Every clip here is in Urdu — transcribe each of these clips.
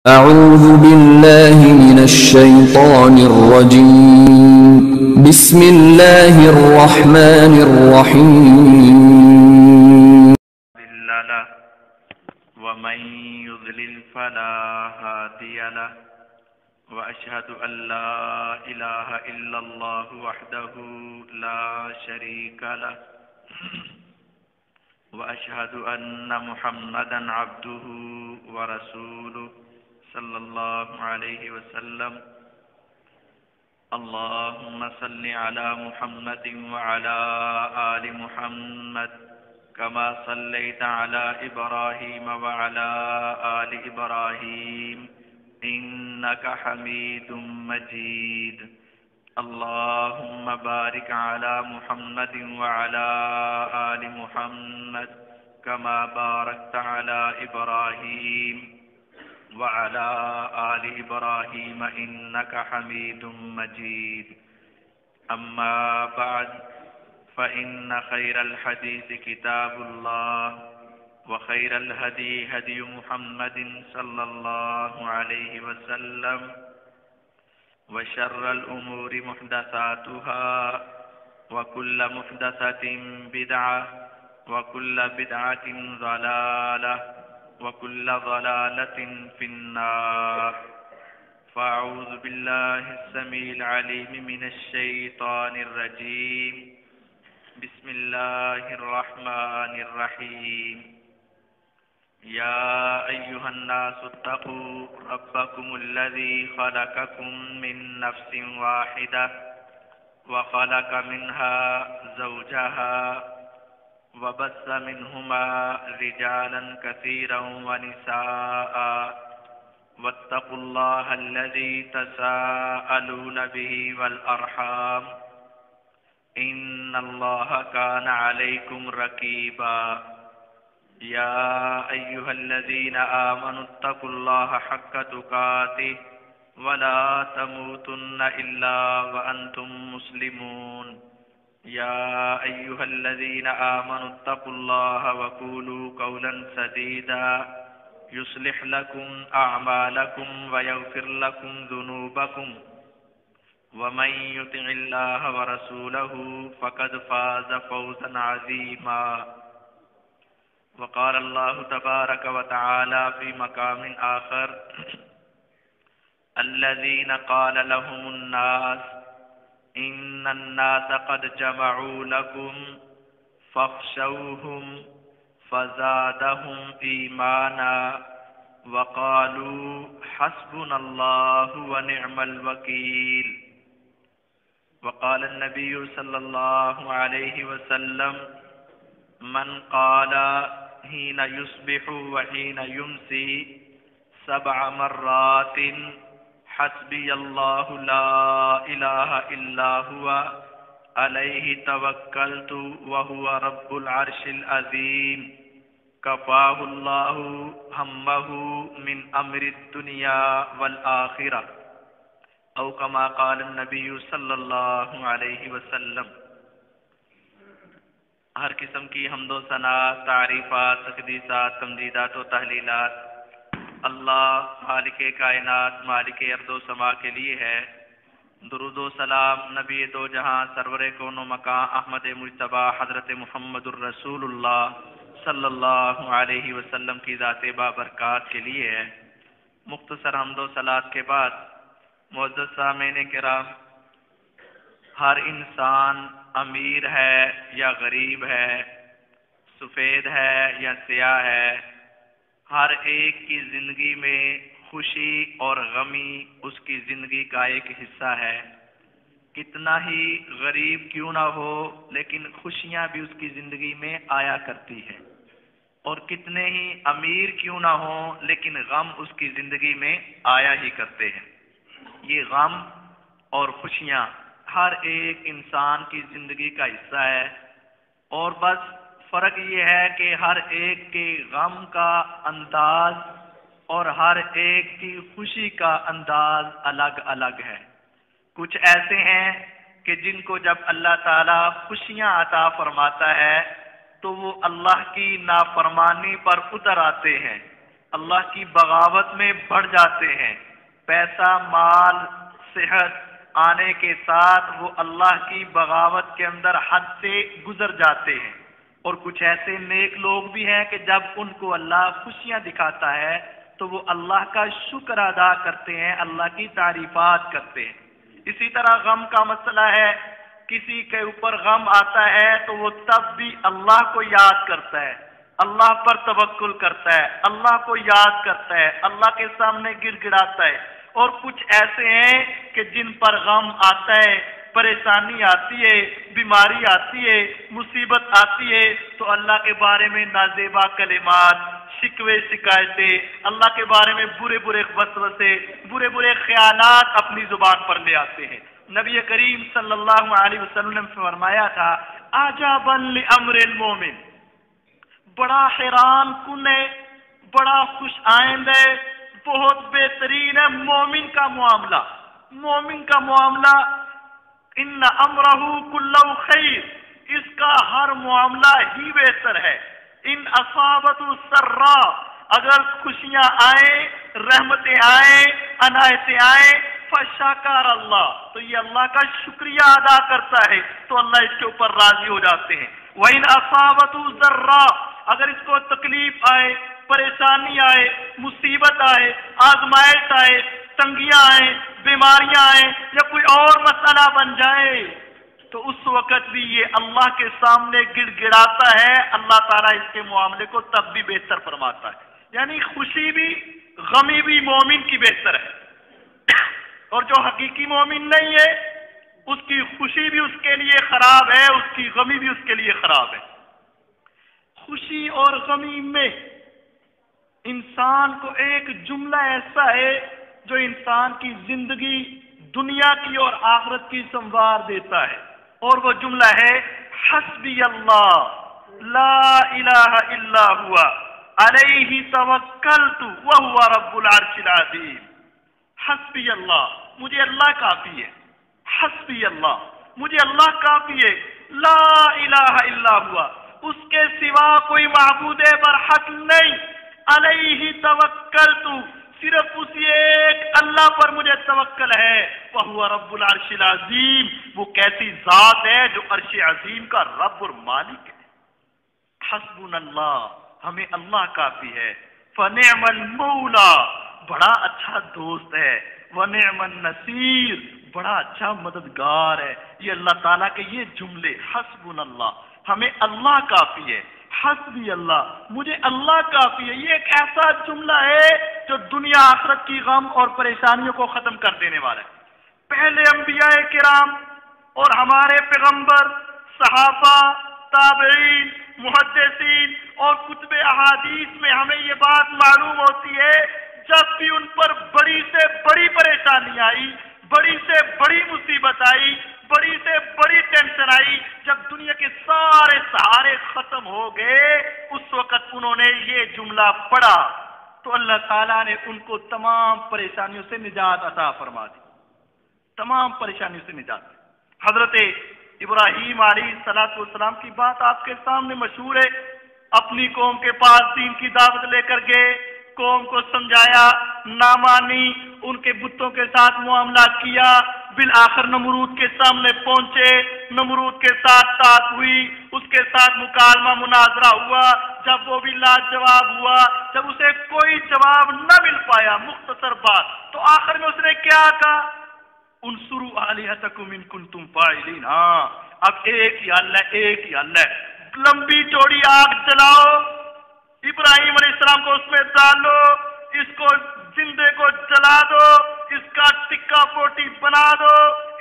أعوذ بالله من الشيطان الرجيم بسم الله الرحمن الرحيم له ومن يضلل فلا هادي له وأشهد أن لا إله إلا الله وحده لا شريك له وأشهد أن محمدا عبده ورسوله صلى الله عليه وسلم اللهم صل على محمد وعلى آل محمد كما صليت على إبراهيم وعلى آل إبراهيم إنك حميد مجيد اللهم بارك على محمد وعلى آل محمد كما باركت على إبراهيم وعلى آل إبراهيم إنك حميد مجيد أما بعد فإن خير الحديث كتاب الله وخير الهدي هدي محمد صلى الله عليه وسلم وشر الأمور محدثاتها وكل محدثة بدعة وكل بدعة ضلالة وكل ضلالة في النار فأعوذ بالله السميع العليم من الشيطان الرجيم بسم الله الرحمن الرحيم يا أيها الناس اتقوا ربكم الذي خلقكم من نفس واحدة وخلق منها زوجها وبث منهما رجالا كثيرا ونساء واتقوا الله الذي تساءلون به والأرحام إن الله كان عليكم رقيبا يا أيها الذين آمنوا اتقوا الله حق تقاته ولا تموتن إلا وأنتم مسلمون يا أيها الذين آمنوا اتقوا الله وقولوا قولا سديدا يصلح لكم أعمالكم ويغفر لكم ذنوبكم ومن يطع الله ورسوله فقد فاز فوزا عظيما وقال الله تبارك وتعالى في مقام آخر الذين قال لهم الناس إن الناس قد جمعوا لكم فاخشوهم فزادهم إيمانا وقالوا حسبنا الله ونعم الوكيل وقال النبي صلى الله عليه وسلم من قال حين يصبح وحين يمسي 7 مرات حسبي الله لا إله إلا هو عليه توكلت وهو رب العرش العظيم كفاه الله همه من أمر الدنيا والآخرة أو كما قال النبي صلی اللہ علیہ وسلم۔ ہر قسم کی حمد و ثنا، تعریفات، تقدیسات، تمجیدات و تحلیلات اللہ مالک کائنات، مالک ارض و سما کے لیے ہے۔ درود و سلام نبی دو جہاں، سرور کون و مکان، احمد مجتبی حضرت محمد الرسول اللہ صلی اللہ علیہ وسلم کی ذات بابرکات کے لیے ہے۔ مختصر حمد و صلات کے بعد معزز سامعین کرام، ہر انسان امیر ہے یا غریب ہے، سفید ہے یا سیاہ ہے، ہر ایک کی زندگی میں خوشی اور غمی اس کی زندگی کا ایک حصہ ہے۔ کتنا ہی غریب کیوں نہ ہو لیکن خوشیاں بھی اس کی زندگی میں آیا کرتی ہیں، اور کتنے ہی امیر کیوں نہ ہو لیکن غم اس کی زندگی میں آیا ہی کرتے ہیں۔ یہ غم اور خوشیاں ہر ایک انسان کی زندگی کا حصہ ہے، اور بس فرق یہ ہے کہ ہر ایک کے غم کا انداز اور ہر ایک کی خوشی کا انداز الگ الگ ہے۔ کچھ ایسے ہیں کہ جن کو جب اللہ تعالیٰ خوشیاں عطا فرماتا ہے تو وہ اللہ کی نافرمانی پر اتر آتے ہیں، اللہ کی بغاوت میں بڑھ جاتے ہیں، پیسہ مال صحت آنے کے ساتھ وہ اللہ کی بغاوت کے اندر حد سے گزر جاتے ہیں۔ اور کچھ ایسے نیک لوگ بھی ہیں کہ جب ان کو اللہ خوشیاں دکھاتا ہے تو وہ اللہ کا شکر ادا کرتے ہیں، اللہ کی تعریفات کرتے ہیں۔ اسی طرح غم کا مسئلہ ہے، کسی کے اوپر غم آتا ہے تو وہ تب بھی اللہ کو یاد کرتا ہے، اللہ پر توکل کرتا ہے، اللہ کو یاد کرتا ہے، اللہ کے سامنے گر گڑاتا ہے۔ اور کچھ ایسے ہیں کہ جن پر غم آتا ہے، پریشانی آتی ہے، بیماری آتی ہے، مصیبت آتی ہے تو اللہ کے بارے میں نازیبا کلمات، شکوے شکایتیں، اللہ کے بارے میں برے برے وسوسے، برے برے خیالات اپنی زبان پر لے آتے ہیں۔ نبی کریم صلی اللہ علیہ وسلم نے فرمایا تھا عجبا لامر المومن، بڑا حیران کن ہے، بڑا خوش آئند ہے، بہت بہترین ہے مومن کا معاملہ۔ مومن کا معاملہ ان امرہ کلہ خیر، اس کا ہر معاملہ ہی بہتر ہے۔ ان اصابت السرا، اگر خوشیاں آئیں، رحمتیں آئیں، عنایتیں آئیں، فشکر اللہ، تو یہ اللہ کا شکریہ ادا کرتا ہے تو اللہ اس کے اوپر راضی ہو جاتے ہیں۔ وَإِنْ أَصَابَتْهُ ضَرَّا، اگر اس کو تکلیف آئے، پریشانی آئے، مصیبت آئے، آزمائش آئے، تنگیاں آئیں، بیماریاں آئیں یا کوئی اور مسئلہ بن جائے تو اس وقت بھی یہ اللہ کے سامنے گڑ گڑاتا ہے، اللہ تعالیٰ اس کے معاملے کو تب بھی بہتر فرماتا ہے۔ یعنی خوشی بھی غمی بھی مومن کی بہتر ہے، اور جو حقیقی مومن نہیں ہے اس کی خوشی بھی اس کے لیے خراب ہے، اس کی غمی بھی اس کے لیے خراب ہے۔ خوشی اور غمی میں انسان کو ایک جملہ ایسا ہے جو انسان کی زندگی دنیا کی اور آخرت کی سنوار دیتا ہے، اور وہ جملہ ہے حسبی اللہ لا الہ الا ہوا علیہ توکلت وہو رب العرش العظیم۔ حسبی اللہ، مجھے اللہ کافی ہے، حسبی اللہ، مجھے اللہ کافی ہے، لا الہ الا ہوا، اس کے سوا کوئی معبود برحق نہیں، علیہ توکلت، صرف اسی ایک اللہ پر مجھے توکل ہے، وہو رب العرش العظیم، وہ کیسی ذات ہے جو عرش عظیم کا رب اور مالک ہے۔ حسبنا اللہ، ہمیں اللہ کافی ہے، فنعم المولا، بڑا اچھا دوست ہے، ونعم النصیر، بڑا اچھا مددگار ہے۔ یہ اللہ تعالیٰ کے یہ جملے، حسبنا اللہ، ہمیں اللہ کافی ہے، حسبی اللہ، مجھے اللہ کافی ہے، یہ ایک ایسا جملہ ہے جو دنیا آخرت کی غم اور پریشانیوں کو ختم کر دینے والا ہے۔ پہلے انبیاء کرام اور ہمارے پیغمبر، صحابہ، تابعین، محدثین اور کتب احادیث میں ہمیں یہ بات معلوم ہوتی ہے، جب بھی ان پر بڑی سے بڑی پریشانی آئی، بڑی سے بڑی مصیبت آئی، بڑی سے بڑی ٹینشن آئی، جب دنیا کے سارے سہارے ختم ہو گئے، اس وقت انہوں نے یہ جملہ پڑھا تو اللہ تعالیٰ نے ان کو تمام پریشانیوں سے نجات عطا فرما دی، تمام پریشانیوں سے نجات۔ حضرت ابراہیم علیہ السلام کی بات آپ کے سامنے مشہور ہے، اپنی قوم کے پاس دین کی دعوت لے کر گئے، قوم کو سمجھایا، نہ مانی، ان کے بتوں کے ساتھ معاملہ کیا، بالآخر نمرود کے سامنے پہنچے، نمرود کے ساتھ بات ہوئی، اس کے ساتھ مکالمہ مناظرہ ہوا، جب وہ بھی لاجواب ہوا، جب اسے کوئی جواب نہ مل پایا، مختصر بات، تو آخر میں اس نے کیا کہا؟ انصروا آلہتکم ان کنتم فاعلین۔ ہاں، اب ایک ہی حل ہے، ایک ہی حل ہے، لمبی چوڑی آگ جلاؤ، ابراہیم علیہ السلام کو اس میں ڈالو، اس کو زندے کو جلا دو، اس کا ٹکا پوٹی بنا دو،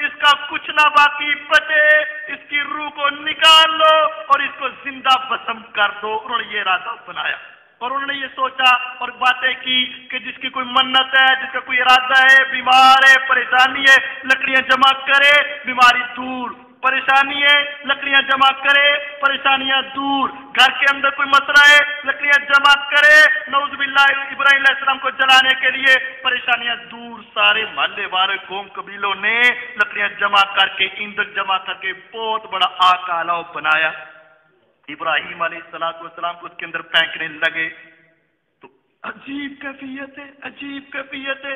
اس کا کچھ نہ باقی بچے، اس کی روح کو نکال لو اور اس کو زندہ بسم کر دو۔ انہوں نے یہ ارادہ بنایا اور انہوں نے یہ سوچا اور باتیں کی کہ جس کی کوئی منت ہے، جس کا کوئی ارادہ ہے، بیمار ہے، پریشانی ہے، لکڑیاں جمع کرے، بیماری دور، پریشانی ہے، لکڑیاں جمع کرے، پریشانیاں دور، گھر کے اندر کوئی مسئلہ ہے، لکڑیاں جمع کرے، نعوذ باللہ ابراہیم علیہ السلام کو جلانے کے لیے، پریشانیاں دور، سارے محلے والے قوم قبیلوں نے لکڑیاں جمع کر کے، ایندھن جمع کر کے بہت بڑا آگ کا الاؤ بنایا۔ ابراہیم علیہ السلام کو اس کے اندر پھینکنے لگے تو عجیب کیفیت ہے، عجیب کیفیت ہے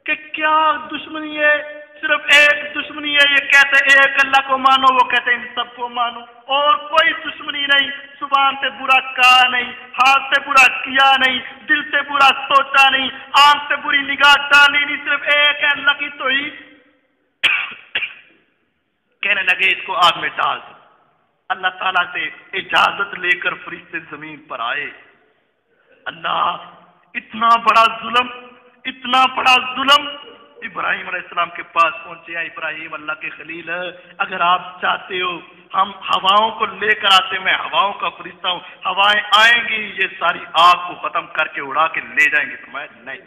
کہ کیا دشمنی ہے، صرف ایک دشمنی ہے، یہ کہتے ایک اللہ کو مانو، وہ کہتے ان سب کو مانو، اور کوئی دشمنی نہیں، زبان سے برا کہا نہیں، ہاتھ سے برا کیا نہیں، دل سے برا سوچا نہیں، آنکھ سے بری نگاہ ڈالی نہیں، صرف ایک ہے اللہ کی توحید۔ کہنے لگے اس کو آگ میں ڈال دو۔ اللہ تعالیٰ سے اجازت لے کر فرشتے زمین پر آئے۔ اللہ، اتنا بڑا ظلم، اتنا بڑا ظلم۔ ابراہیم علیہ السلام کے پاس پہنچے، ابراہیم اللہ کے خلیل، اگر آپ چاہتے ہو ہم ہواؤں کو لے کر آتے، میں ہواؤں کا فرشتہ ہوں، ہوائیں آئیں گی یہ ساری آگ کو ختم کر کے اڑا کے لے جائیں گے۔ تو میں نہیں،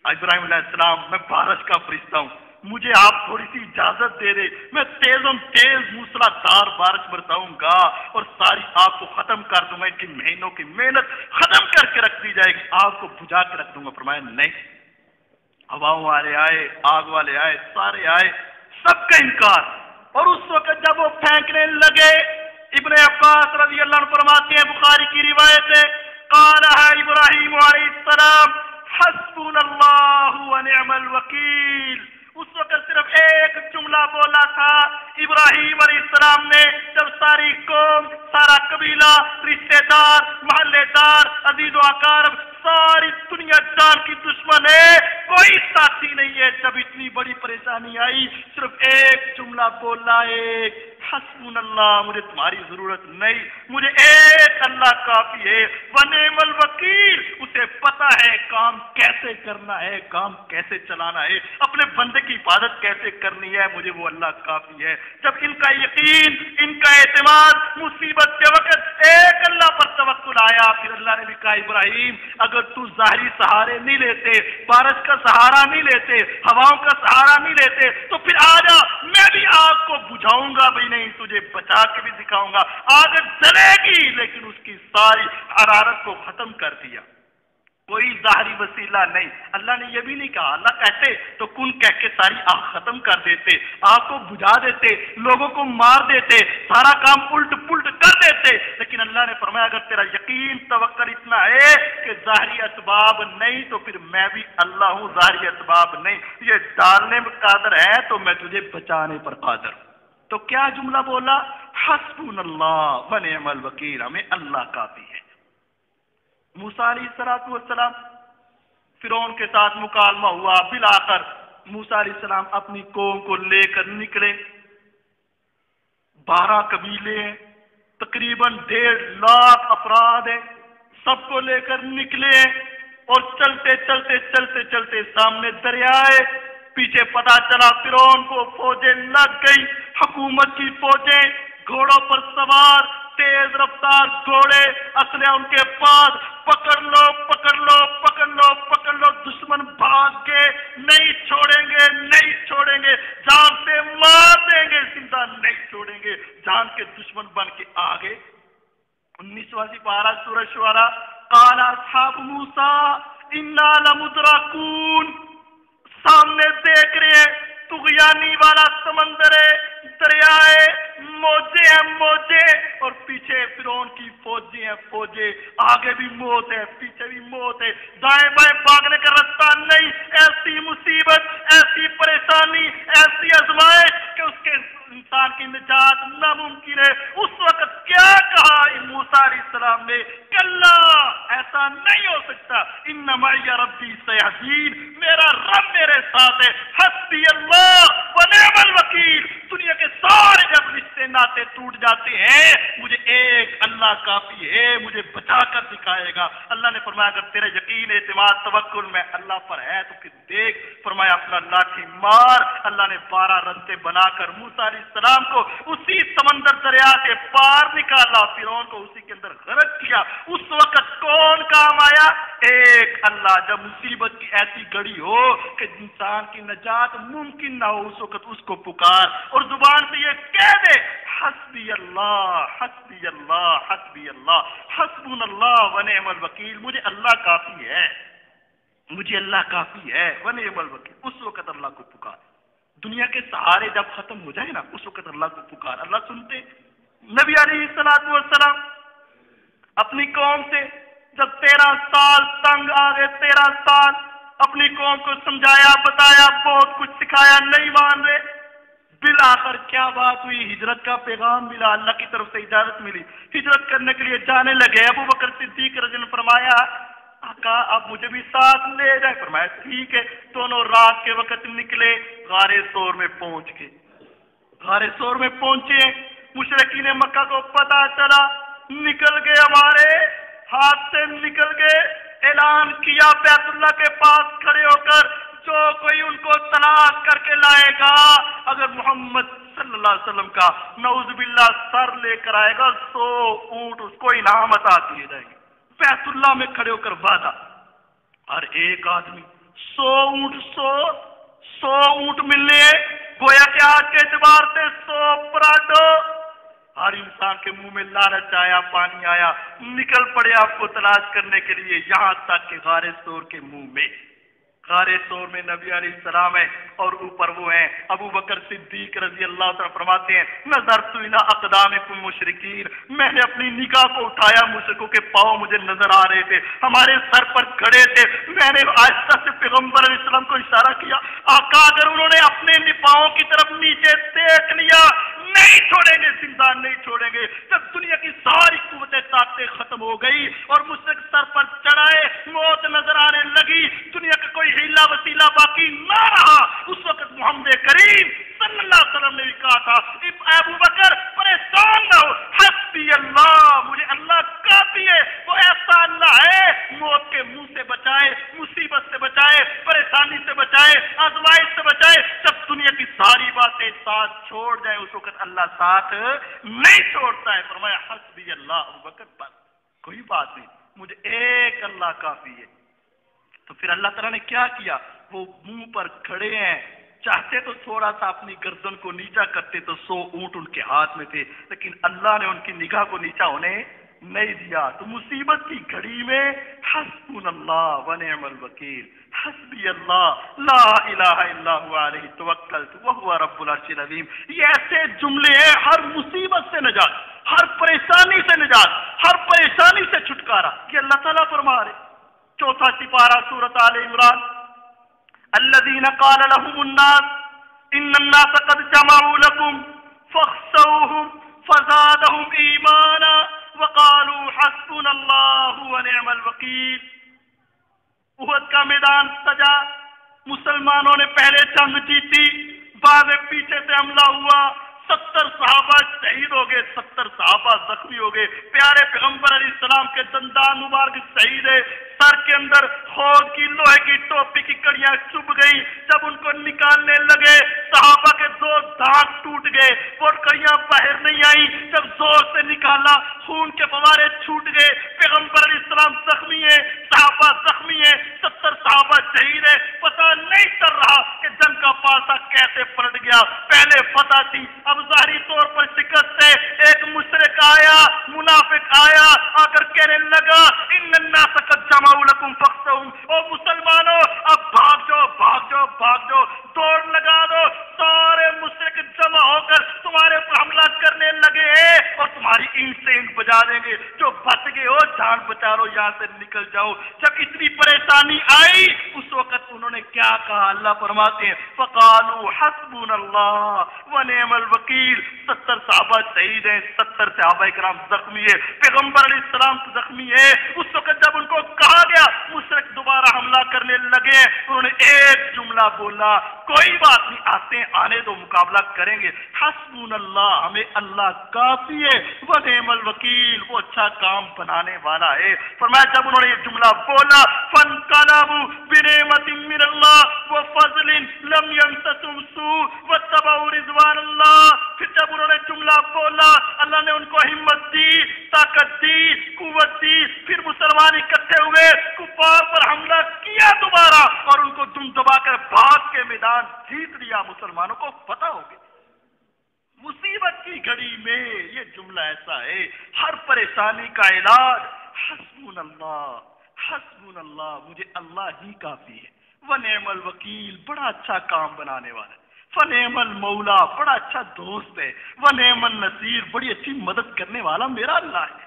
ابراہیم علیہ السلام میں بارش کا فرشتہ ہوں، مجھے آپ تھوڑی سی اجازت دے دے، میں تیزم تیز موسلا دھار بارش برساؤں گا اور ساری آگ کو ختم کر دوں گا، ان کی مہینوں کی محنت ختم کر کے رکھ دی جائے گی، آگ کو بجھا کے رکھ دوں گا۔ فرمایا نہیں، ہواؤں والے آئے، آگ والے آئے، سارے آئے، سب کا انکار۔ اور اس وقت جب وہ پھینکنے لگے، ابن عباس رضی اللہ عنہ فرماتے ہیں، بخاری کی روایت ہے، قال ابراہیم علیہ السلام حسبنا اللہ ونعم الوکیل۔ اس وقت صرف ایک جملہ بولا تھا ابراہیم علیہ السلام نے، جب ساری قوم، سارا قبیلہ، رشتے دار، محلے دار، عزیز و اقارب، ساری دنیا جان کی دشمن ہے، کوئی ساتھی نہیں ہے، جب اتنی بڑی پریشانی آئی صرف ایک جملہ بولا، ایک حسبنا اللہ، مجھے تمہاری ضرورت نہیں، مجھے ایک اللہ کافی ہے، ونعم الوکیل۔ اسے پتا ہے کام کیسے کرنا ہے، کام کیسے چلانا ہے، اپنے بندے کی حفاظت کیسے کرنی ہے، مجھے وہ اللہ کافی ہے۔ جب ان کا یقین، ان کا اعتماد مصیبت کے وقت ایک اللہ پر توکل آیا، پھر اللہ نے بھی کہا ابراہیم اگر تو ظاہری سہارے نہیں لیتے، بارش کا سہارا نہیں لیتے، ہواؤں کا سہارا نہیں لیتے، تو پھر آجا، میں بھی آگ کو بجھاؤں گا بھی نہیں، تجھے بچا کے بھی دکھاؤں گا، آگ جلے گی لیکن اس کی ساری حرارت کو ختم کر دیا، کوئی ظاہری وسیلہ نہیں۔ اللہ نے یہ بھی نہیں کہا، اللہ کہتے تو کن کہہ کے ساری آگ ختم کر دیتے، آگ کو بجھا دیتے، لوگوں کو مار دیتے، سارا کام الٹ پلٹ کر دیتے، لیکن اللہ نے فرمایا اگر تیرا یقین توکل اتنا ہے کہ ظاہری اسباب نہیں تو پھر میں بھی اللہ ہوں، ظاہری اسباب نہیں، یہ ڈالنے میں قادر ہے تو میں تجھے بچانے پر قادر ہوں۔ تو کیا جملہ بولا؟ حسبنا اللہ ونعم الوکیل، ہمیں اللہ کافی ہے۔ موسیٰ علیہ السلام فرعون کے ساتھ مکالمہ ہوا، بالآخر موسیٰ علیہ السلام اپنی قوم کو لے کر نکلے، 12 قبیلے ہیں، تقریباً 1.5 لاکھ افراد ہیں، سب کو لے کر نکلے اور چلتے چلتے چلتے چلتے سامنے دریا ہے، پیچھے پتا چلا فرعون کو فوجیں لگ گئی، حکومت کی فوجیں گھوڑوں پر سوار، تیز رفتار گھوڑے، اسلحہ ان کے پاس، پکڑ لو پکڑ لو پکڑ لو پکڑ لو، دشمن بھاگ کے نہیں چھوڑیں گے نہیں چھوڑیں گے، جان سے مار دیں گے، زندہ نہیں چھوڑیں گے، جان کے دشمن بن کے آگے۔ 19واں پارہ سورہ شعراء، قال اصحاب موسیٰ انا لمدرکون، سامنے دیکھ رہے ہیں طغیانی والا سمندر ہے، دریائے، موجے ہیں موجے، اور پیچھے فرعون کی فوجیں ہیں فوجیں، آگے بھی موت ہے پیچھے بھی موت ہے، دائیں بائیں بھاگنے کا رستہ نہیں، ایسی مصیبت، ایسی پریشانی، ایسی آزمائش کہ اس کے انسان کی نجات ناممکن ہے۔ اس وقت کیا کہا موسیٰ علیہ السلام نے؟ کلا، ایسا نہیں ہو سکتا، ان معی ربی سیہدین، میرا رب میرے ساتھ ہے، حسبی اللہ ونعم الوکیل۔ دنیا کے سارے جب رشتے ناطے ٹوٹ جاتے ہیں، مجھے ایک اللہ کافی ہے، مجھے بچا کر دکھائے گا۔ اللہ نے فرمایا اگر تیرے یقین اعتماد توکل میں اللہ پر ہے تو پھر دیکھ، فرمایا اپنا لاٹھی مار۔ اللہ نے 12 رستے بنا کر موسیٰ علیہ السلام کو اسی سمندر دریا کے پار نکالا، فرعون کو اسی کے اندر غرق کیا۔ اس وقت کون کام آیا؟ ایک اللہ۔ جب مصیبت کی ایسی گھڑی ہو کہ انسان کی نجات ممکن نہ ہو، اس وقت اس کو پکار اور زبان سے یہ کہہ دے، حسبی اللہ حسبی اللہ حسبی اللہ حسبنا اللہ ونعم الوکیل، مجھے اللہ کافی ہے، مجھے اللہ کافی ہے، ونعم الوکیل۔ اس وقت اللہ کو پکار۔ دنیا کے سہارے جب ختم ہو جائے نا، اس وقت اللہ کو پکار، اللہ سنتے۔ نبی علیہ السلام اپنی قوم سے جب 13 سال تنگ آ گئے، 13 سال اپنی قوم کو سمجھایا، بتایا، بہت کچھ سکھایا، نہیں مان رہے، بالآخر کیا بات ہوئی؟ ہجرت کا پیغام ملا، اللہ کی طرف سے اجازت ملی، ہجرت کرنے کے لیے جانے لگے۔ ابو بکر صدیق رضی اللہ عنہ نے فرمایا آقا آپ مجھے بھی ساتھ لے جائیں۔ فرمایا ٹھیک ہے۔ دونوں رات کے وقت نکلے، غار ثور میں پہنچ گئے۔ غار ثور میں پہنچے، مشرکین مکہ کو پتا چلا، نکل گئے، ہمارے ہاتھ سے نکل گئے۔ اعلان کیا بیت اللہ کے پاس کھڑے ہو کر، جو کوئی ان کو تلاش کر کے لائے گا، اگر محمد صلی اللہ علیہ وسلم کا نعوذ باللہ سر لے کر آئے گا، 100 اونٹ اس کو انعام عطا کیے جائیں گے۔ بیت اللہ میں کھڑے ہو کر وعدہ، ہر ایک آدمی 100 اونٹ ملنے، گویا کہ آج کے اعتبار سے 100 پراٹو۔ ہر انسان کے منہ میں لالچ آیا، پانی آیا، نکل پڑے آپ کو تلاش کرنے کے لیے، یہاں تک کہ غار ثور کے منہ میں، غار ثور میں نبی علیہ السلام ہے اور اوپر وہ ہیں ابو بکر صدیق رضی اللہ تعالیٰ فرماتے ہیں نظرت الی اقدامکم مشرکین، میں نے اپنی نگاہ کو اٹھایا، مشرکوں کے پاؤں مجھے نظر آ رہے تھے، ہمارے سر پر کھڑے تھے، میں نے آہستہ سے پیغمبر علیہ السلام کو اشارہ کیا، آقا اگر انہوں نے اپنے پاؤں کی طرف نیچے دیکھ لیا نہیں چھوڑیں گے، زندہ نہیں چھوڑیں گے۔ جب دنیا کی ساری قوتیں طاقتیں ختم ہو گئی اور مشرک سر پر چڑھائے، موت نظر آنے لگی، دنیا کا کوئی ہیلا وسیلہ باقی نہ رہا، اس وقت محمد کریم صلی اللہ علیہ وسلم نے بھی کہا تھا ابو بکر پریشان نہ ہو، حسبی اللہ، مجھے اللہ کافی ہے، وہ ایسا اللہ ہے موت کے منہ سے بچائے، مصیبت سے بچائے، پریشانی سے بچائے، آزمائش سے بچائے۔ جب دنیا کی ساری باتیں ساتھ چھوڑ جائیں اس وقت اللہ ساتھ نہیں چھوڑتا ہے۔ فرمایا حسبی اللہ، ابو بکر بس کوئی بات نہیں، مجھے ایک اللہ کافی ہے۔ تو پھر اللہ تعالیٰ نے کیا کیا؟ وہ منہ پر کھڑے ہیں، چاہتے تو تھوڑا سا اپنی گردن کو نیچا کرتے تو 100 اونٹ ان کے ہاتھ میں تھے، لیکن اللہ نے ان کی نگاہ کو نیچا ہونے نہیں دیا۔ تو مصیبت کی گھڑی میں حسبنا اللہ ونعم الوکیل، حسبی اللہ لا الہ الا هو علیہ توکلت وہو رب العرش العظیم، یہ ایسے جملے ہیں ہر مصیبت سے نجات، ہر پریشانی سے نجات، ہر پریشانی سے چھٹکارا، یہ اللہ تعالیٰ فرما رہے۔ چوتھا سپارہ سورۃ آل عمران، الذین قال لهم الناس ان الناس قد جمعوا لكم فاخشوهم فزادهم ایمانا وقالوا حسبنا اللہ ونعم الوکیل۔ احد کا میدان سجا، مسلمانوں نے پہلے جنگ جیتی، بعد میں پیچھے سے حملہ ہوا، 70 صحابہ شہید ہو گئے، 70 صحابہ زخمی ہو گئے، پیارے پیغمبر علیہ السلام کے دندان مبارک شہید ہے، سر کے اندر خود کی لوہے کی ٹوپی کی کڑیاں چبھ گئی، جب ان کو نکالنے لگے صحابہ کے 2 دانت ٹوٹ گئے، وہ کڑیاں باہر نہیں آئی، جب زور سے نکالا خون کے فوارے چھوٹ گئے، پیغمبر علیہ السلام زخمی ہے، صحابہ زخمی ہے، 70 صحابہ شہید ہے، پتہ نہیں چل رہا کہ جنگ کا پاسا کیسے پلٹ گیا، پہلے فتح تھی، اب ظاہری طور پر شکست ہے۔ ایک مشرک آیا، منافق آیا، آ کر کہنے لگا ان الناس قد جمعوا لكم فاخشوهم، او مسلمانوں اب بھاگ جاؤ بھاگ جاؤ بھاگ جاؤ، دوڑ لگا دو، سارے مشرک جمع ہو کر تمہارے پر حملہ کرنے لگے ہیں اور تمہاری اینٹ سے اینٹ بجا دیں گے، جو بچ گئے ہو جان بچا لو، یہاں سے نکل جاؤ۔ جب اتنی پریشانی آئی اس وقت انہوں نے کیا کہا؟ اللہ فرماتے ہیں فقالوا حسبنا اللہ ونعم الوکیل، 70 صحابہ شہید ہیں، 70 صحابہ کرام زخمی ہے، پیغمبر علیہ السلام زخمی ہے۔ اس وقت جب ان کو کہا گیا مشرک دوبارہ حملہ کرنے لگے، انہوں نے ایک جملہ بولا کوئی بات نہیں، آتے ہیں آنے دو، مقابلہ کریں گے، حسبنا اللہ، ہمیں اللہ کافی ہے، ونعم الوکیل، وہ اچھا کام بنانے والا ہے۔ فرمایا جب انہوں نے یہ جملہ بولا فانقلبوا بنعمت من اللہ وفضل لم يمسسهم سوء واتبعوا رضوان اللہ، پھر جب انہوں نے جملہ بولا اللہ نے ان کو ہمت دی، طاقت دی، قوت دی، پھر مسلمان اکٹھے ہوئے، کفار پر حملہ کیا دوبارہ اور ان کو دم دبا کر بھاگ کے میدان جیت لیا۔ مسلمانوں کو پتہ ہو گیا مصیبت کی گھڑی میں یہ جملہ ایسا ہے، ہر پریشانی کا علاج حسبنا اللہ، حسبنا اللہ، مجھے اللہ ہی کافی ہے، ونعم الوکیل، بڑا اچھا کام بنانے والا ہے، فنعم المولا، بڑا اچھا دوست ہے، ونعم النصیر، بڑی اچھی مدد کرنے والا میرا اللہ ہے۔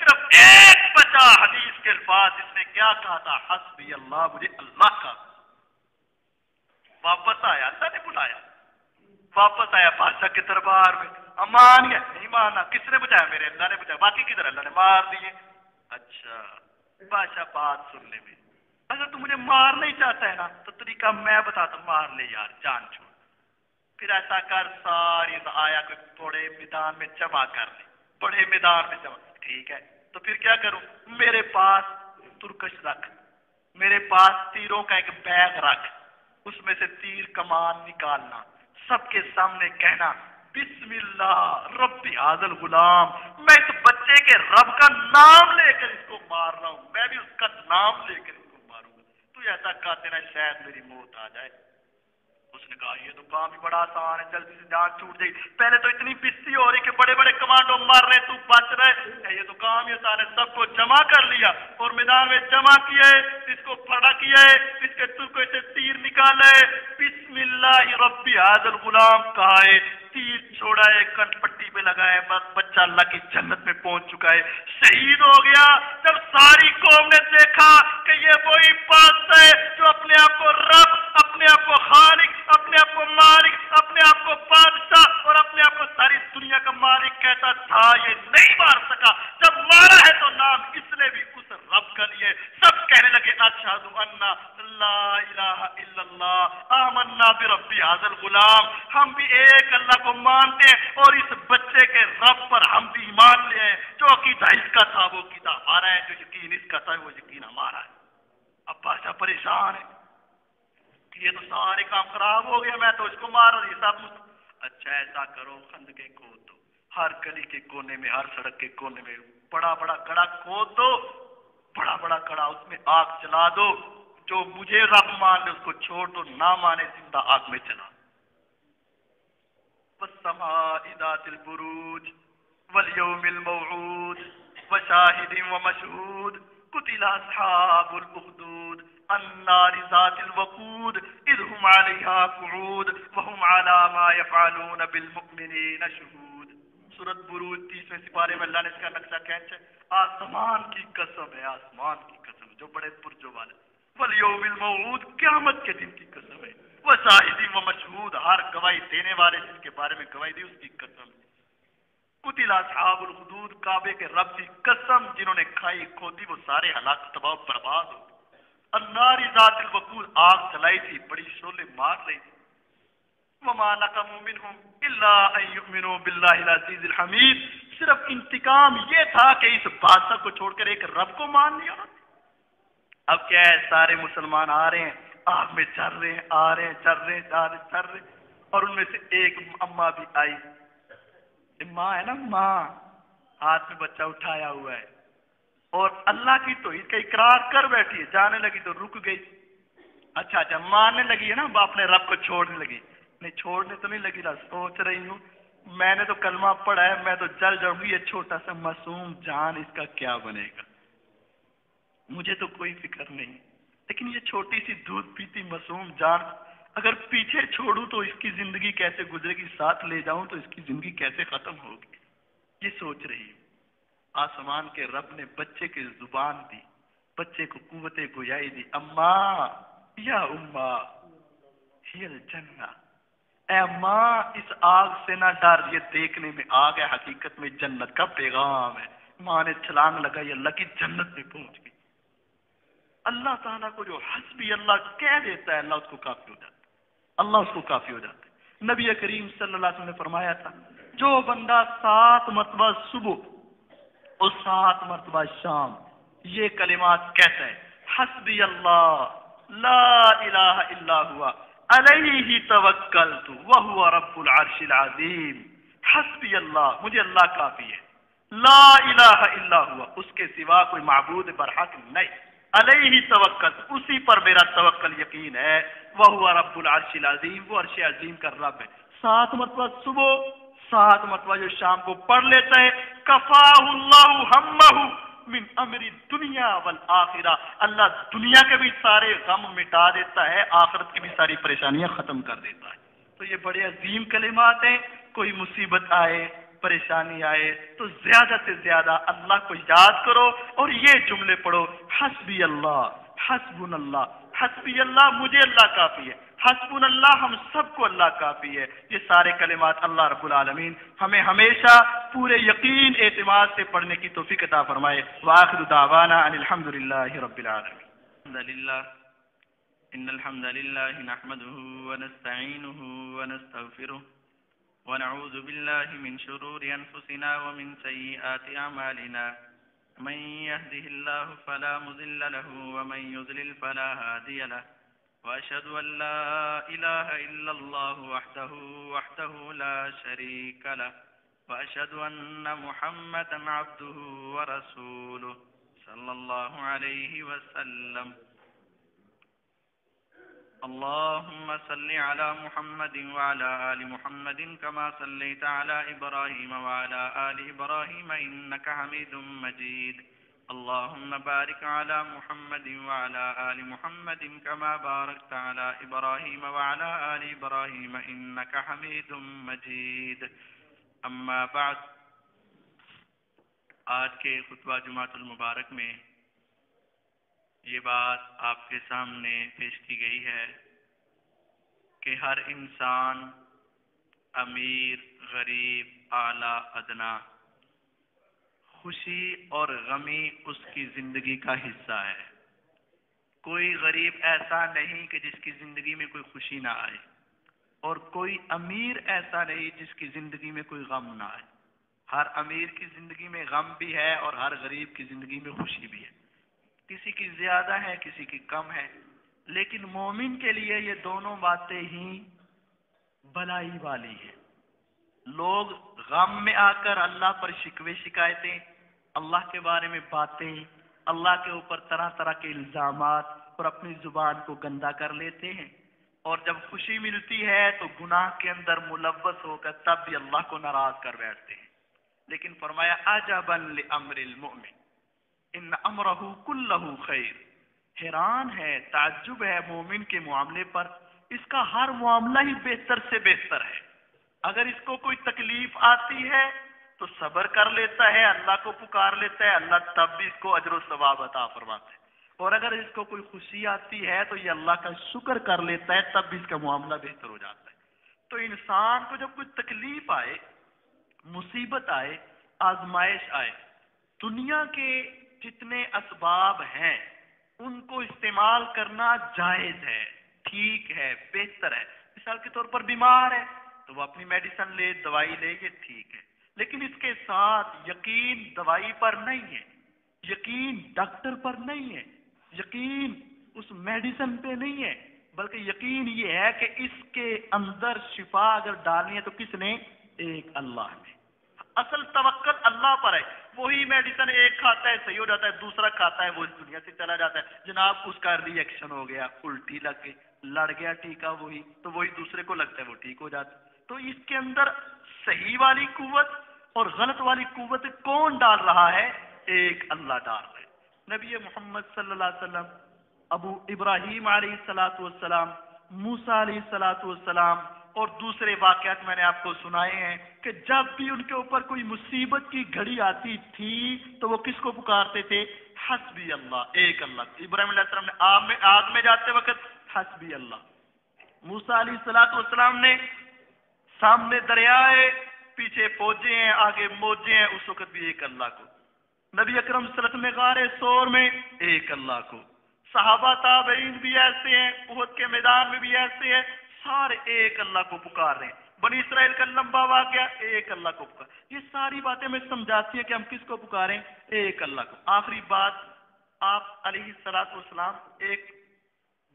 صرف ایک بچا حدیث کے الفاظ، اس نے کیا کہا تھا؟ حسبی اللہ، مجھے اللہ کا۔ واپس آیا، اللہ نے بلایا، واپس آیا بادشاہ کے دربار میں، امان گیا، نہیں مانا، کس نے بچایا؟ میرے اللہ نے بچایا، باقی کدھر؟ اللہ نے مار دیے۔ اچھا بادشاہ بات سن لے میری، اگر تو مجھے مار نہیں چاہتا ہے نا تو طریقہ میں بتاتا ہوں، مار لے یار، جان چھوڑ۔ پھر ایسا کر، ساری آیا کوئی بڑے میدان میں جمع کر لے، بڑے میدان میں جمع، ٹھیک ہے تو پھر کیا کروں؟ میرے پاس ترکش رکھ، میرے پاس تیروں کا ایک بیگ رکھ، اس میں سے تیر کمان نکالنا، سب کے سامنے کہنا بسم اللہ رب ھذا الغلام، میں اس بچے کے رب کا نام لے کر اس کو مار رہا ہوں، میں بھی اس کا نام لے کر اس کو ماروں گا، تو ایسا کہتے نا شاید میری موت آ جائے۔ اس نے کہا یہ تو کام ہی بڑا آسان ہے، جلدی سے جان چھوٹ جائے، پہلے تو اتنی پستی ہو رہی کہ بڑے بڑے کمانڈو مار رہے تو بچ رہے، یہ تو کام ہی آسان ہے۔ سب کو جمع کر لیا اور میدان میں جمع کیا ہے، اس کو پھڑا کیا ہے، اس کے ترکے سے تیر نکالا ہے، بسم اللہ رب ھذا الغلام کہا ہے، تیر چھوڑا ہے، کن پٹی پہ لگا ہے، بس بچہ اللہ کی جنت میں پہنچ چکا ہے، شہید ہو گیا۔ جب ساری قوم نے دیکھا کہ یہ وہی بات ہے جو اپنے آپ کو رب، اپنے آپ کو خالق، اپنے آپ کو مالک، اپنے آپ کو بادشاہ اور اپنے آپ کو ساری دنیا کا مالک کہتا تھا، یہ نہیں مار سکا، جب مارا ہے تو نام اس نے بھی اس رب کا لیے۔ سب کہنے لگے اشہد ان لا الہ الا اللہ آمنا برب ھذا الغلام، ہم بھی ایک اللہ کو مانتے ہیں اور اس بچے کے رب پر ہم بھی ایمان لے ہیں، جو عقیدہ اس کا تھا وہ عقیدہ ہمارا ہے، جو یقین اس کا تھا وہ یقین ہمارا ہے۔ اب بادشاہ پریشان ہے، یہ تو سارے کام خراب ہو گیا، میں تو اس کو مار رہی سب۔ اچھا ایسا کرو، خندقیں کھود دو، ہر گلی کے کونے میں، ہر سڑک کے کونے میں بڑا بڑا کڑا کھود دو، بڑا بڑا کڑا، اس میں آگ چلا دو، جو مجھے رب مان لے اس کو چھوڑ دو، نہ مانے زندہ آگ میں چلا۔ والسماء ذات البروج والیوم الموعود وشاہد ومشہود قتل اصحاب الاخدود النار ذات الوقود اذ هم علیہا قعود وهم علی ما یفعلون بالمؤمنین شہود۔ سورۃ بروج 30ویں سپارے میں اللہ نے اس کا نقشہ کھینچا ہے، آسمان کی قسم ہے، آسمان کی قسم جو بڑے برجوں والے، والیوم الموعود قیامت کے دن کی قسم ہے، وشاہد ومشہود ہر گواہی دینے والے جس کے بارے میں گواہی دی اس کی قسم ہے، قتل اصحاب الحدود کعبے کے رب کی قسم جنہوں نے کھائی کھودی وہ سارے ہلاک تباہ و برباد ہو گئے۔ النار ذات الوقود آگ جلائی تھی، بڑی شعلے مار رہی تھی۔ وما نقموا منهم الا ان يؤمنوا بالله العزيز الحميد، صرف انتقام یہ تھا کہ اس بادشاہ کو چھوڑ کر ایک رب کو مان لیا۔ اب کیا ہے، سارے مسلمان آ رہے ہیں، آگ میں چل رہے ہیں، آ رہے ہیں، چل رہے ہیں، چل رہے ہیں، اور ان میں سے ایک اماں بھی آئی، ماں ہے نا، ماں ہاتھ میں بچہ اٹھایا ہوا ہے اور اللہ کی توحید کا اقرار کر بیٹھی ہے، جانے لگی تو رک گئی۔ اچھا جب ماننے لگی ہے نا، اپنے رب کو چھوڑنے لگی، نہیں چھوڑنے تو نہیں لگی نا، سوچ رہی ہوں میں نے تو کلمہ پڑھا ہے، میں تو جل جاؤں گی، یہ چھوٹا سا معصوم جان اس کا کیا بنے گا، مجھے تو کوئی فکر نہیں، لیکن یہ چھوٹی سی دودھ پیتی معصوم جان اگر پیچھے چھوڑوں تو اس کی زندگی کیسے گزرے گی، ساتھ لے جاؤں تو اس کی زندگی کیسے ختم ہوگی، یہ سوچ رہی ہوں۔ آسمان کے رب نے بچے کی زبان دی، بچے کو قوت گویائی دی، اماں یا اماں ہی الجنہ، اے اماں اس آگ سے نہ ڈر، یہ دیکھنے میں آگ ہے، حقیقت میں جنت کا پیغام ہے۔ ماں نے چھلانگ لگائی، اللہ کی جنت میں پہنچ گئی۔ اللہ تعالیٰ کو جو حسبی اللہ کہہ دیتا ہے، اللہ اس کو کافی ہو جاتا ہے، اللہ اس کو کافی ہو جاتا ہے۔ نبی کریم صلی اللہ علیہ وسلم نے فرمایا تھا، جو بندہ 7 مرتبہ صبح اور 7 مرتبہ شام یہ کلمات کہتا ہے، حسبی اللہ لا الہ الا ہوا علیہ توکلت وہو رب العرش العظیم، حسبی اللہ مجھے اللہ کافی ہے، لا الہ الا ہوا اس کے سوا کوئی معبود برحق نہیں، علیہ توکل اسی پر میرا توکل یقین ہے، وہو رب العرش العظیم وہ عرش عظیم کا رب ہے۔ 7 مرتبہ صبح 7 مرتبہ جو شام کو پڑھ لیتا ہے، کفاہ اللہ ہمہ من امر دنیا والآخرہ، اللہ دنیا کے بھی سارے غم مٹا دیتا ہے، آخرت کی بھی ساری پریشانیاں ختم کر دیتا ہے۔ تو یہ بڑے عظیم کلمات ہیں، کوئی مصیبت آئے، پریشانی آئے تو زیادہ سے زیادہ اللہ کو یاد کرو اور یہ جملے پڑھو، حسبی اللہ، حسبن اللہ، حسبی اللہ مجھے اللہ کافی ہے، حسبن اللہ ہم سب کو اللہ کافی ہے۔ یہ سارے کلمات اللہ رب العالمین ہمیں ہمیشہ پورے یقین اعتماد سے پڑھنے کی توفیق عطا فرمائے۔ وآخر دعوانا ان الحمدللہ رب العالمین۔ الحمدللہ ان الحمد للہ نحمده ونستعینه ونستغفره ونعوذ باللہ من شرور انفسنا ومن سیئات اعمالنا من يهده الله فلا مضل له ومن يضلل فلا هادي له واشهد ان لا اله الا الله وحده لا شريك له واشهد ان محمدا عبده ورسوله صلى الله عليه وسلم۔ اللهم صل على محمد وعلى آل محمد كما صليت على إبراهيم وعلى آل إبراهيم إنك حميد مجيد۔ اللهم بارك على محمد وعلى آل محمد كما باركت على إبراهيم وعلى آل إبراهيم إنك حميد مجيد۔ اما بعد، آج کے خطبہ جمعۃ المبارک میں یہ بات آپ کے سامنے پیش کی گئی ہے کہ ہر انسان امیر، غریب، اعلیٰ، ادنا، خوشی اور غمی اس کی زندگی کا حصہ ہے۔ کوئی غریب ایسا نہیں کہ جس کی زندگی میں کوئی خوشی نہ آئے، اور کوئی امیر ایسا نہیں جس کی زندگی میں کوئی غم نہ آئے۔ ہر امیر کی زندگی میں غم بھی ہے اور ہر غریب کی زندگی میں خوشی بھی ہے، کسی کی زیادہ ہے کسی کی کم ہے، لیکن مومن کے لیے یہ دونوں باتیں ہی بھلائی والی ہیں۔ لوگ غم میں آ کر اللہ پر شکوے شکایتیں، اللہ کے بارے میں باتیں، اللہ کے اوپر طرح طرح کے الزامات اور اپنی زبان کو گندا کر لیتے ہیں، اور جب خوشی ملتی ہے تو گناہ کے اندر ملوث ہو کر تب بھی اللہ کو ناراض کر بیٹھتے ہیں۔ لیکن فرمایا عجبا لامر المؤمن ان امرہ کلہ خیر، حیران ہے، تعجب ہے مومن کے معاملے پر، اس کا ہر معاملہ ہی بہتر سے بہتر ہے۔ اگر اس کو کوئی تکلیف آتی ہے تو صبر کر لیتا ہے، اللہ کو پکار لیتا ہے، اللہ تب بھی اس کو اجر و ثواب عطا فرماتا ہے، اور اگر اس کو کوئی خوشی آتی ہے تو یہ اللہ کا شکر کر لیتا ہے، تب بھی اس کا معاملہ بہتر ہو جاتا ہے۔ تو انسان کو جب کوئی تکلیف آئے، مصیبت آئے، آزمائش آئے، دنیا کے جتنے اسباب ہیں ان کو استعمال کرنا جائز ہے، ٹھیک ہے، بہتر ہے۔ مثال کے طور پر بیمار ہے تو وہ اپنی میڈیسن لے، دوائی لے، یہ ٹھیک ہے، لیکن اس کے ساتھ یقین دوائی پر نہیں ہے، یقین ڈاکٹر پر نہیں ہے، یقین اس میڈیسن پہ نہیں ہے، بلکہ یقین یہ ہے کہ اس کے اندر شفا اگر ڈالنی ہے تو کس نے؟ ایک اللہ نے۔ اصل توکل اللہ پر ہے۔ وہی میڈیسن ایک کھاتا ہے صحیح ہو جاتا ہے، دوسرا کھاتا ہے وہ اس دنیا سے چلا جاتا ہے، جناب اس کا ری ایکشن ہو گیا، الٹی لگ گئی، لڑ گیا ٹیکا وہی، تو وہی دوسرے کو لگتا ہے وہ ٹھیک ہو جاتا ہے۔ تو اس کے اندر صحیح والی قوت اور غلط والی قوت کون ڈال رہا ہے؟ ایک اللہ ڈال رہا ہے۔ نبی محمد صلی اللہ علیہ وسلم، ابو ابراہیم علیہ الصلوۃ والسلام، موسیٰ علیہ الصلوۃ والسلام اور دوسرے واقعات میں نے آپ کو سنائے ہیں کہ جب بھی ان کے اوپر کوئی مصیبت کی گھڑی آتی تھی تو وہ کس کو پکارتے تھے؟ حسبی اللہ، ایک اللہ۔ ابراہیم علیہ السلام نے آگ میں جاتے وقت حسبی اللہ، موسیٰ علیہ الصلوۃ والسلام نے سامنے دریا ہے، پیچھے فوجیں ہیں، آگے موجیں ہیں، اس وقت بھی ایک اللہ کو۔ نبی اکرم صلی اللہ علیہ وسلم غار ثور میں ایک اللہ کو۔ صحابہ تابعین بھی ایسے ہیں، احد کے میدان میں بھی ایسے ہیں، سارے ایک اللہ کو پکار رہے ہیں۔ بنی اسرائیل کا لمبا واقعہ، ایک اللہ کو پکار۔ یہ ساری باتیں میں سمجھاتی ہیں کہ ہم کس کو پکاریں؟ ایک اللہ کو۔ آخری بات، آپ علیہ الصلوۃ والسلام ایک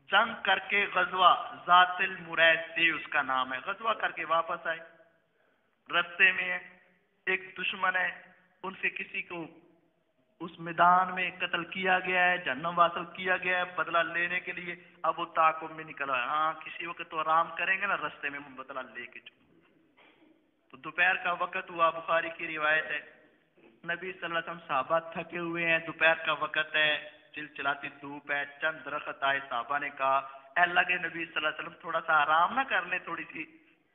جنگ کر کے غزوہ ذات المریث اس کا نام ہے، غزوہ کر کے واپس آئے، رستے میں ہے ایک دشمن ہے، ان سے کسی کو اس میدان میں قتل کیا گیا ہے، جہنم واصل کیا گیا ہے، بدلہ لینے کے لیے اب وہ تعاقب میں نکلا ہے۔ ہاں کسی وقت تو آرام کریں گے نا، رستے میں بدلہ لے کے تو دوپہر کا وقت ہوا، بخاری کی روایت ہے، نبی صلی اللہ علیہ وسلم صحابہ تھکے ہوئے ہیں، دوپہر کا وقت ہے، چلچلاتی دھوپ ہے، چند درخت آئے، صحابہ نے کہا اے اللہ کے نبی صلی اللہ علیہ وسلم تھوڑا سا آرام نہ کر لیں، تھوڑی سی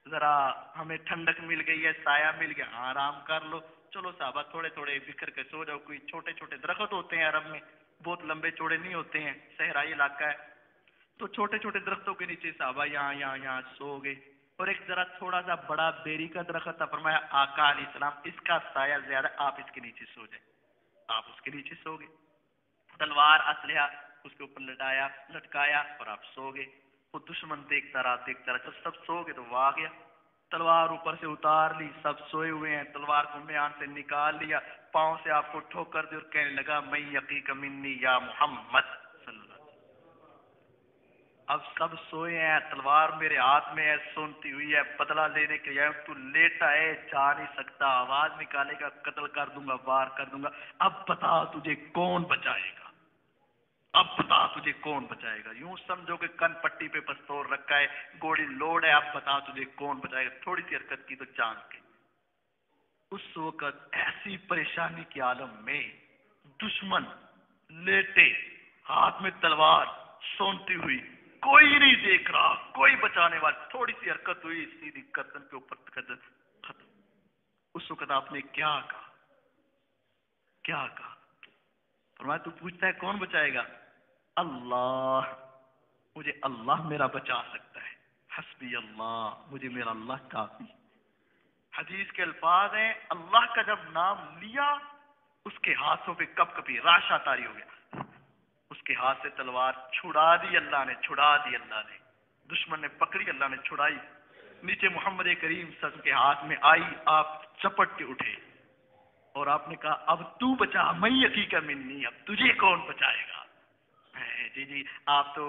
ذرا ہمیں ٹھنڈک مل گئی ہے، سایہ مل گیا، آرام کر لو. چلو صحابہ تھوڑے تھوڑے بکھر کے سو جاؤ. کوئی چھوٹے چھوٹے درخت ہوتے ہیں عرب میں، بہت لمبے چوڑے نہیں ہوتے ہیں، صحرائی علاقہ ہے، تو چھوٹے چھوٹے درختوں کے نیچے صحابہ یہاں سو گئے. اور ایک ذرا تھوڑا سا بڑا بیری کا درخت تھا، فرمایا آقا علیہ السلام اس کا سایہ زیادہ، آپ اس کے نیچے سو جائیں. آپ اس کے نیچے سو گئے، تلوار اسلحہ اس کے اوپر لٹکایا اور آپ سو گئے. وہ دشمن دیکھتا رہا جب سب سو گئے تو وہ آ گیا، تلوار اوپر سے اتار لی، سب سوئے ہوئے ہیں، تلوار کو میان سے نکال لیا، پاؤں سے آپ کو ٹھوکر دی اور کہنے لگا میں یقیک منی یا محمد صلی اللہ علیہ وسلم. اب سب سوئے ہیں، تلوار میرے ہاتھ میں ہے، سونتی ہوئی ہے، بدلہ لینے کے لیے تو لیٹا ہے، جا نہیں سکتا، آواز نکالے گا قتل کر دوں گا، وار کر دوں گا. اب بتا تجھے کون بچائے گا، اب بتا تجھے کون بچائے گا. یوں سمجھو کہ کن پٹی پہ پستول رکھا ہے، گولی لوڈ ہے، اب بتا تجھے کون بچائے گا. تھوڑی سی حرکت کی تو جان کے. اس وقت ایسی پریشانی کے عالم میں دشمن لیٹے، ہاتھ میں تلوار، سونتی ہوئی، کوئی نہیں دیکھ رہا، کوئی بچانے والا. تھوڑی سی حرکت ہوئی، سیدھی گردن کے اوپر گردن ختم. اس وقت آپ نے کیا کہا؟ کیا کہا؟ فرمایا تو پوچھتا ہے کون بچائے گا؟ اللہ، مجھے اللہ میرا بچا سکتا ہے. حسبی اللہ، مجھے میرا اللہ کافی. حدیث کے الفاظ ہیں اللہ کا جب نام لیا اس کے ہاتھوں پہ کپ کپی راشا تاری ہو گیا. اس کے ہاتھ سے تلوار چھڑا دی اللہ نے، چھڑا دی اللہ نے. دشمن نے پکڑی، اللہ نے چھڑائی. نیچے محمد کریم صلی اللہ علیہ وسلم کے ہاتھ میں آئی، آپ چپٹ کے اٹھے اور آپ نے کہا اب تو بچا، میں یقیق منی، اب تجھے کون بچائے گا. جی آپ تو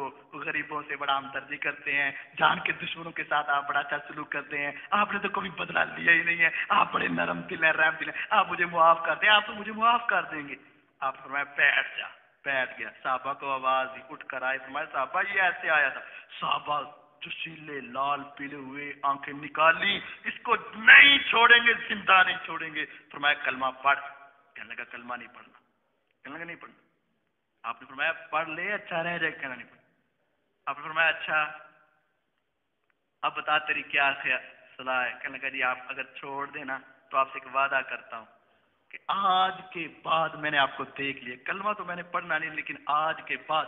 غریبوں سے بڑا ہمدردی کرتے ہیں، جان کے دشمنوں کے ساتھ آپ بڑا اچھا سلوک کرتے ہیں، آپ نے تو کبھی بدلہ لیا ہی نہیں ہے، آپ بڑے نرم دل ہیں، رحم دل ہیں، آپ مجھے معاف کر دیں، آپ تو مجھے معاف کر دیں گے. آپ فرمایا بیٹھ جا. بیٹھ گیا. صحابہ کو آواز دی، اٹھ کر آئے. فرمایا صحابہ یہ ایسے آیا تھا. صحابہ جوشیلے لال پیلے ہوئے، آنکھیں نکالی، اس کو نہیں چھوڑیں گے، زندہ نہیں چھوڑیں گے. فرمایا کلمہ پڑھ. کہنے لگا کلمہ نہیں پڑھنا. کہنے لگا نہیں پڑھنا. آپ نے فرمایا پڑھ لے، اچھا رہ جائے. کہنا نہیں پڑھنا. آپ نے فرمایا اچھا اب بتا تیری کیا صلاح ہے. کہنے لگا جی آپ اگر چھوڑ دینا تو آپ سے ایک وعدہ کرتا ہوں کہ آج کے بعد میں نے آپ کو دیکھ لیا، کلمہ تو میں نے پڑھنا نہیں، لیکن آج کے بعد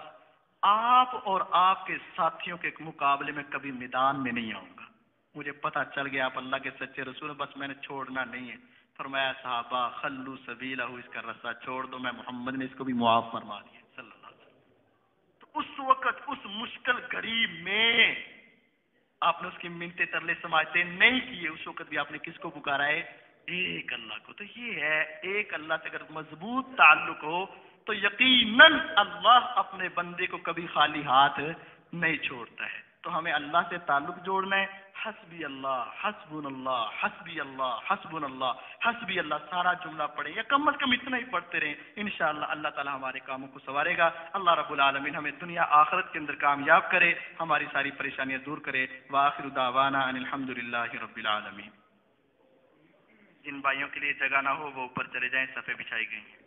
آپ اور آپ کے ساتھیوں کے مقابلے میں کبھی میدان میں نہیں آؤں گا. مجھے پتا چل گیا آپ اللہ کے سچے رسول ہیں، بس میں نے چھوڑنا نہیں ہے. فرمایا صحابہ خلو سبیلہ، اس کا رستہ چھوڑ دو. میں محمد نے اس کو بھی معاف فرما دیا صلی اللہ علیہ وسلم. تو اس وقت اس مشکل گھڑی میں آپ نے اس کی منتیں ترلے سماجتے نہیں کیے. اس وقت بھی آپ نے کس کو پکارا ہے؟ ایک اللہ کو. تو یہ ہے ایک اللہ سے اگر مضبوط تعلق ہو تو یقیناً اللہ اپنے بندے کو کبھی خالی ہاتھ نہیں چھوڑتا ہے. تو ہمیں اللہ سے تعلق جوڑنا ہے. حسبی اللہ، حسبن اللہ، حسبی اللہ، حسبن اللہ، حسبی اللہ، سارا جملہ پڑھیں یا کم از کم اتنا ہی پڑھتے رہیں. انشاءاللہ اللہ تعالی ہمارے کاموں کو سنوارے گا. اللہ رب العالمین ہمیں دنیا آخرت کے اندر کامیاب کرے، ہماری ساری پریشانیاں دور کرے. وآخر دعوانا ان الحمدللہ رب العالمین. جن بھائیوں کے لیے جگہ نہ ہو وہ اوپر چلے جائیں، صفیں بچھائی گئی ہیں.